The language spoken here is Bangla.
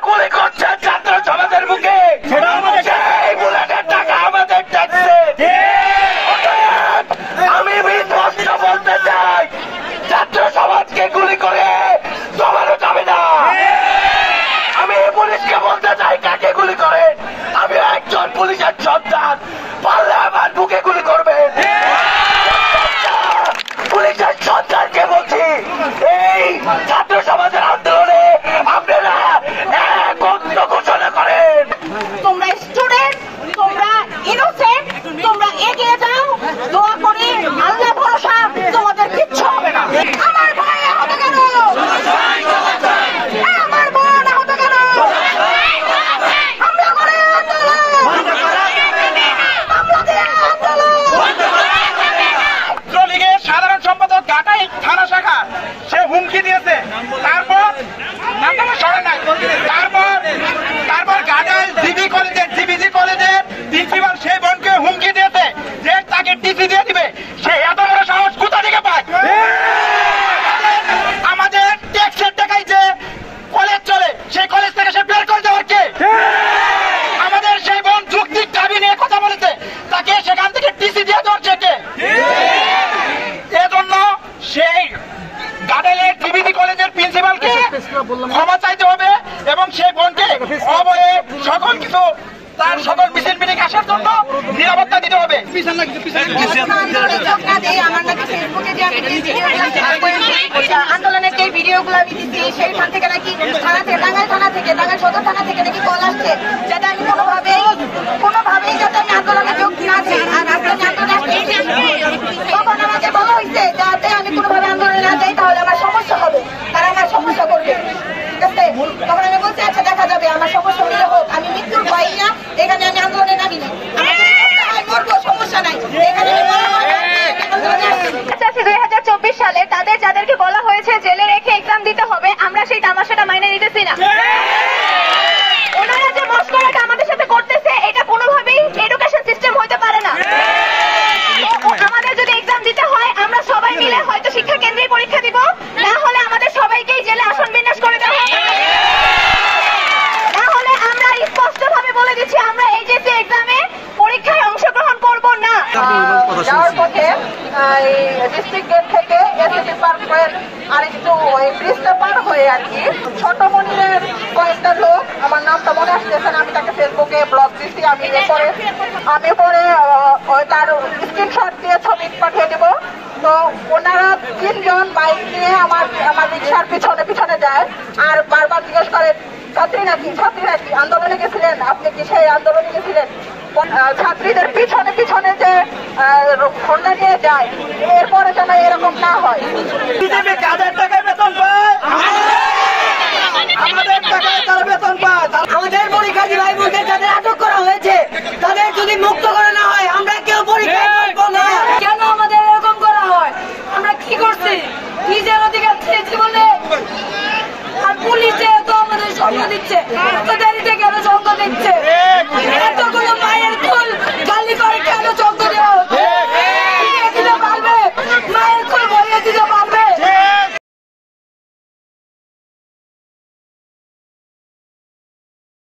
গুলি করছে ছাত্র সমাজের বুকে, সেই বুলেটের টাকা আমাদের ট্যাক্সে। আমি স্পষ্ট বলতে চাই, ছাত্র সমাজকে গুলি করে দমানো যাবে না। আমি পুলিশকে বলতে চাই, কাকে গুলি করেন? আমি একজন পুলিশের সন্তান, পারলে আমার বুকে গুলি করবেন। পুলিশের সন্তানকে বলছি, এই ছাত্র সমাজের আন্দোলনে আপনারা একত্র ঘোষণা করেন। তোমরা স্টুডেন্ট, তোমরা ইনোসেন্ট, তোমরা এগিয়ে যাও, দোয়া করে আল্লাহ ভরসা, তোমাদের কিচ্ছু হবে না। আমার ভাই আহত কেন? আমার বোন আহত কেন? হামলা করে আন্দোলন, হামলা দিয়ে আন্দোলন। ছাত্রলীগের সাধারণ সম্পাদক ঘাটাই থানা শাখা সে হুমকি দিয়েছে। তারপর ঘাটাইল জিবিজি কলেজের প্রিন্সিপাল সেই বোনকে হুমকি দিয়েছে যে তাকে টিসি দিয়ে দিবে। সে এত বড় সাহস কোথা থেকে পায়? আমাদের ট্যাক্সের টাকায় যে কলেজ চলে, সেই কলেজ থেকে সে বের করে দেওয়ার কে? আমাদের সেই বোন যৌক্তিক দাবি নিয়ে কথা বলেছে, তাকে সেখান থেকে টিসি দিয়ে দেওয়ার কে? এজন্য সেই ঘাটাইলের জিবিজি কলেজের প্রিন্সিপালকে ক্ষমা চাইতে হবে এবং সেই বোনকে অবয়ে সকল কিছু তার সকল মিছিল মিটিং আসার জন্য নিরাপত্তা দিতে হবে। আন্দোলনের যে ভিডিওগুলো আমি দিচ্ছি সেইখান থেকে নাকি টাঙ্গাইল থানা থেকে টাঙ্গাইল সদর থানা থেকে নাকি কল আসছে, যাতে আমি কোনোভাবেই যাতে আমি আন্দোলনে যোগ না দিই। আর তখন আমাকে বলা হয়েছে যাতে আমি কোনোভাবে আন্দোলনে না যাই, তাহলে আমার সমস্যা হবে, তারা আমার সমস্যা করবে। ঠিক আছে, তখন আমি বলছি আচ্ছা দেখা যাবে, আমার সমস্যা হলে হোক, আমি মৃত্যুর ভয় না এখানে আমি আন্দোলনে নামি না, করবো সমস্যা নাই। এখানে 2024 সালে তাদের যাদেরকে বলা হয়েছে জেলে রেখে এক্সাম দিতে হবে, আমরা সেই তামাশাটা মাইনে নিতেছি না। ওনারা যে মস্করাটা আমাদের সাথে করতেছে, এটা কোনোভাবেই এডুকেশন সিস্টেম হইতে পারে না। আমাদের যদি এক্সাম দিতে হয়, আমরা সবাই মিলে হয়তো শিক্ষা কেন্দ্রে পরীক্ষা দিব, না হলে আমাদের সবাইকেই জেলে আসন বিন্যাস করে দেওয়া হবে। না হলে আমরা স্পষ্টভাবে বলে দিচ্ছি, আমরা এইচএসসি এক্সামে পরীক্ষায় অংশগ্রহণ করব না। যাওয়ার পথে ডিস্ট্রিক্ট গেট থেকে এসএসসি পার্কের আরেকটু ওই ব্রিজটা পার হয়ে আর কি ছোট মনিরের কয়েকটা লোক, আমার নামটা মনে আসতেছে না, আমি তাকে ফেসবুকে ব্লগ দিচ্ছি, আমি পরে তার স্ক্রিনশট দিয়ে ছবি পাঠিয়ে দেবো। তো ওনারা 3 জন বাইক নিয়ে আমার রিক্সার পিছনে যায় আর বারবার জিজ্ঞেস করে, ছাত্রী নাকি আন্দোলনে গেছিলেন, আপনি কি সেই আন্দোলনে গেছিলেন? ছাত্রীদের পিছনে যে হোন্ডা নিয়ে যায়, এরপরে যেন এরকম না হয়।